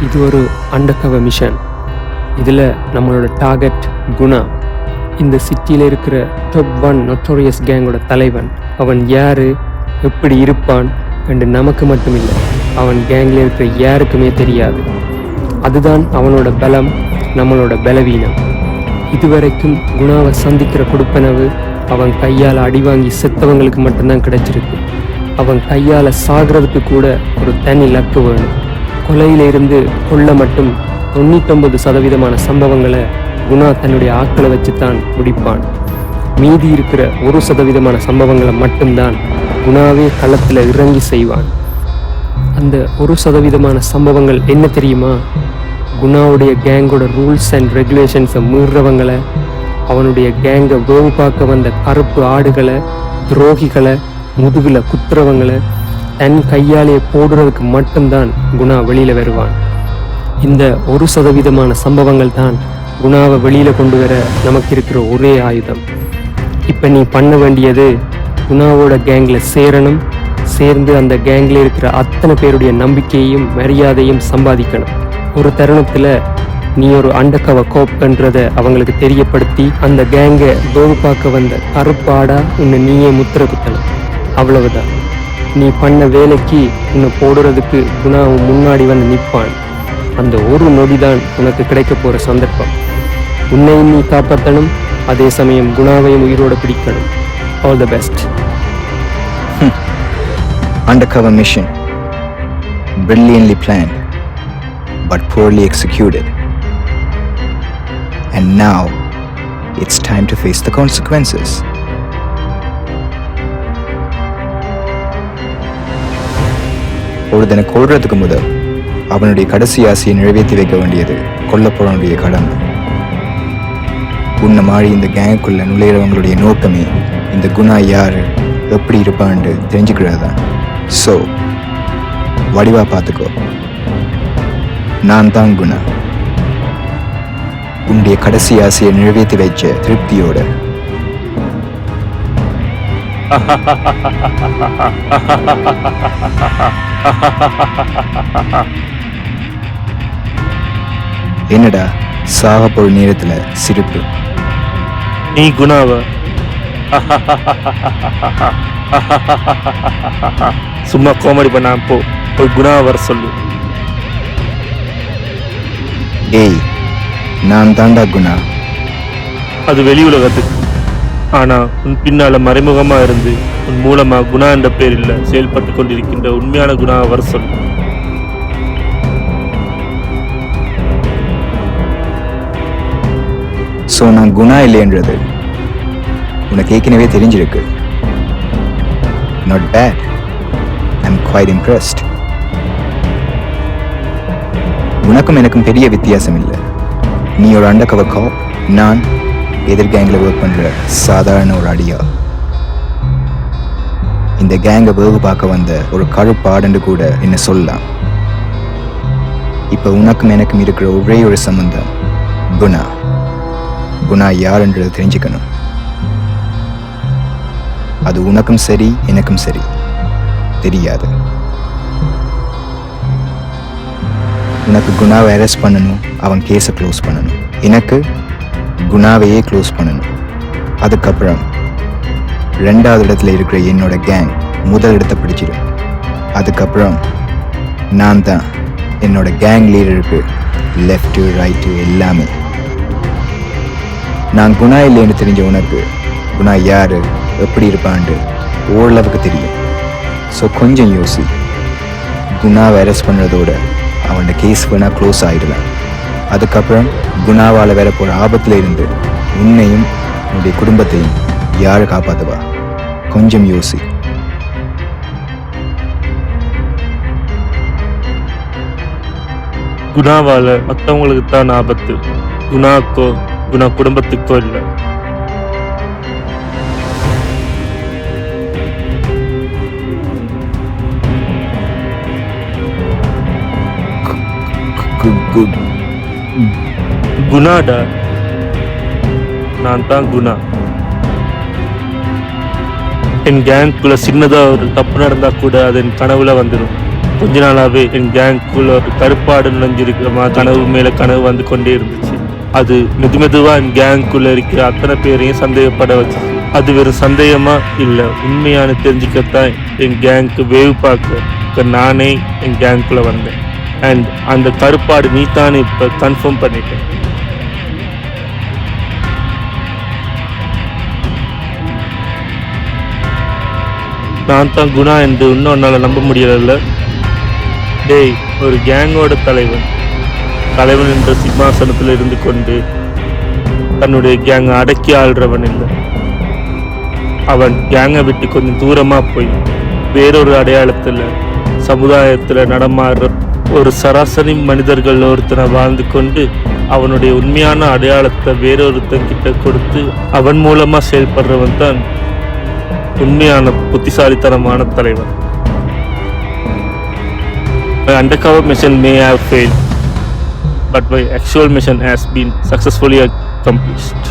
இது ஒரு undercover mission. இதில் நம்மளோட டார்கெட் குணா. இந்த சிட்டியில் இருக்கிற டாப் 1 நொட்டோரியஸ் கேங்கோட தலைவன். அவன் யார், எப்படி இருப்பான் என்று நமக்கு மட்டும் இல்லை, அவன் கேங்கில் இருக்கிற யாருக்குமே தெரியாது. அதுதான் அவனோட பலம், நம்மளோட பலவீனம். இதுவரைக்கும் குணாவை சந்திக்கிற கொடுப்பனவு அவன் கையால் அடிவாங்கி செத்தவங்களுக்கு மட்டும்தான் கிடைச்சிருக்கு. அவன் கையால் சாகிறதுக்கு கூட ஒரு தனி லக்கு வேணும். கொலையிலிருந்து கொல்ல மட்டும் 99% சம்பவங்களை குணா தன்னுடைய ஆட்களை வச்சுத்தான் முடிப்பான். மீதி இருக்கிற 1% சம்பவங்களை மட்டும்தான் குணாவே களத்தில் இறங்கி செய்வான். அந்த 1% சம்பவங்கள் என்ன தெரியுமா? குணாவுடைய கேங்கோட ரூல்ஸ் அண்ட் ரெகுலேஷன்ஸை மீறுறவங்களை, அவனுடைய கேங்கை வேவு பார்க்க வந்த கருப்பு ஆடுகளை, துரோகிகளை, முதுகில் குத்துறவங்களை தன் கையாலேயே போடுறதுக்கு மட்டும்தான் குணா வெளியில் வருவான். இந்த 1% சம்பவங்கள் தான் குணாவை வெளியில் கொண்டு வர நமக்கு இருக்கிற ஒரே ஆயுதம். இப்போ நீ பண்ண வேண்டியது குணாவோட கேங்கில் சேரணும். சேர்ந்து அந்த கேங்கில் இருக்கிற அத்தனை பேருடைய நம்பிக்கையையும் மரியாதையும் சம்பாதிக்கணும். ஒரு தருணத்தில் நீ ஒரு அண்டர்கவர் கோப்ன்றதை அவங்களுக்கு தெரியப்படுத்தி அந்த கேங்கை வேவு பார்க்க வந்த கருப்பாடா உன்னை நீயே முத்திர குத்தணும். அவ்வளவுதான். நீ பண்ண வேலைக்கு உன்னை போடுறதுக்கு குணாவும் முன்னாடி வந்து நிற்பான். அந்த ஒரு நொடிதான் உனக்கு கிடைக்க போகிற சந்தர்ப்பம். உன்னையும் நீ காப்பாற்றணும், அதே சமயம் குணாவையும் உயிரோடு பிடிக்கணும். All the best. Undercover mission, brilliantly planned but poorly executed, and now it's time to face the consequences. ஒருத்தனை கொல்றதுக்கு முதல் அவனுடைய கடைசி ஆசையை நிறைவேற்றி வைக்க வேண்டியது கொல்லப்போறனுடைய கடமை. உன்னை மாறி இந்த கேங்குக்குள்ள நுழையிறவங்களுடைய நோக்கமே இந்த குணா யாரு, எப்படி இருப்பான்னு தெரிஞ்சுக்கிறதான். ஸோ வடிவா பார்த்துக்கோ, நான் தான் குணா. உன்னுடைய கடைசி ஆசையை நிறைவேற்றி வைச்ச திருப்தியோட. என்னடா சாக போற நேரத்துல சிரிப்பு? நீ குணாவா? சும்மா காமெடி பண்ண போய் குணாவை வர சொல்லு. ஏய், நான் தாண்டா குணா. அது வெளி உலகத்துக்கு. ஆனா உன் பின்னால மறைமுகமா இருந்து உன் மூலமா குணா என்ற பேரில் செயல்பட்டு கொண்டிருக்கின்ற உண்மையான குணாவை வர சொல்லு. ஸோ நான் குணா இல்லைன்றது உனக்கு ஏற்கனவே தெரிஞ்சிருக்கு. Not bad. I'm quite impressed. உனக்கும் எனக்கும் பெரிய வித்தியாசம் இல்லை. நீ ஒரு அண்டர்கவர் காப், நான் எதிர் கேங்கில் ஒர்க் பண்ணுற சாதாரண ஒரு அடியா. இந்த கேங்கை வேவு பார்க்க வந்த ஒரு கருப்பாடுன்னு கூட என்ன சொல்லலாம். இப்போ உனக்கும் எனக்கும் இருக்கிற ஒரே ஒரு சம்பந்தம் குணா. குணா யாருன்றது தெரிஞ்சுக்கணும். அது உனக்கும் சரி எனக்கும் சரி தெரியாது. உனக்கு குணாவை அரெஸ்ட் பண்ணணும், அவன் கேஸை க்ளோஸ் பண்ணணும். எனக்கு குணாவையே க்ளோஸ் பண்ணணும். அதுக்கப்புறம் 2வது இடத்துல இருக்கிற என்னோட கேங் முதல் இடத்தை பிடிச்சிடும். அதுக்கப்புறம் நான் தான் என்னோட கேங் லீடருக்கு லெஃப்ட்டு ரைட்டு எல்லாமே. நான் குணா இல்லைன்னு தெரிஞ்ச உனக்கு குணா யாரு, எப்படி இருப்பான்ட்டு ஓரளவுக்கு தெரியும். ஸோ கொஞ்சம் யோசி. குணாவை அரெஸ்ட் பண்ணுறதோட அவனோட கேஸ் வேணா க்ளோஸ் ஆகிடலாம். அதுக்கப்புறம் குணாவால் வேற போகிற ஆபத்தில் இருந்து உன்னையும் உன்னுடைய குடும்பத்தையும் யாரை காப்பாற்றுவா? கொஞ்சம் யோசி. குணாவால மற்றவங்களுக்கு தான் ஆபத்து, குணாக்கோ குணா குடும்பத்துக்கோ இல்லை. குணாடா, நான் தான் குணா. என் கேங்குள்ள சின்னதா ஒரு தப்பு நடந்தா கூட அது என் கனவுல வந்துடும். கொஞ்ச நாளாவே என் கேங்குக்குள்ள ஒரு கருப்பாடு நுழைஞ்சிருக்கிற மாதிரி கனவு மேல கனவு வந்து கொண்டே இருந்துச்சு. அது மெதுவா என் கேங்குக்குள்ள இருக்கிற அத்தனை பேரையும் சந்தேகப்பட வச்சுச்சு. அது வெறும் சந்தேகமா இல்ல, உண்மையான தெரிஞ்சுக்கத்தான் என் கேங்க்கு வேவு பார்க்க நானே என் கேங்குக்குள்ள வந்தேன். அண்ட் அந்த கருப்பாடு நீத்தானே இப்ப கன்ஃபார்ம் பண்ணிட்டேன். நான் தான் குணா என்று இன்னும் என்னால் நம்ப முடியல. டேய், ஒரு கேங்கோட தலைவன் என்ற சிம்மாசனத்தில் இருந்து கொண்டு தன்னுடைய கேங்கை அடக்கி ஆள்றவன் இல்லை. அவன் கேங்கை விட்டு கொஞ்சம் தூரமா போய் வேறொரு அடையாளத்துல சமுதாயத்துல நடமாடுற ஒரு சராசரி மனிதர்கள் ஒருத்தனை வாழ்ந்து கொண்டு அவனுடைய உண்மையான அடையாளத்தை வேறொருத்தன் கிட்ட கொடுத்து அவன் மூலமா செயல்படுறவன் தான் உண்மையான புத்திசாலித்தனமான தலைவன். My undercover mission may have failed, but my actual mission has been successfully accomplished.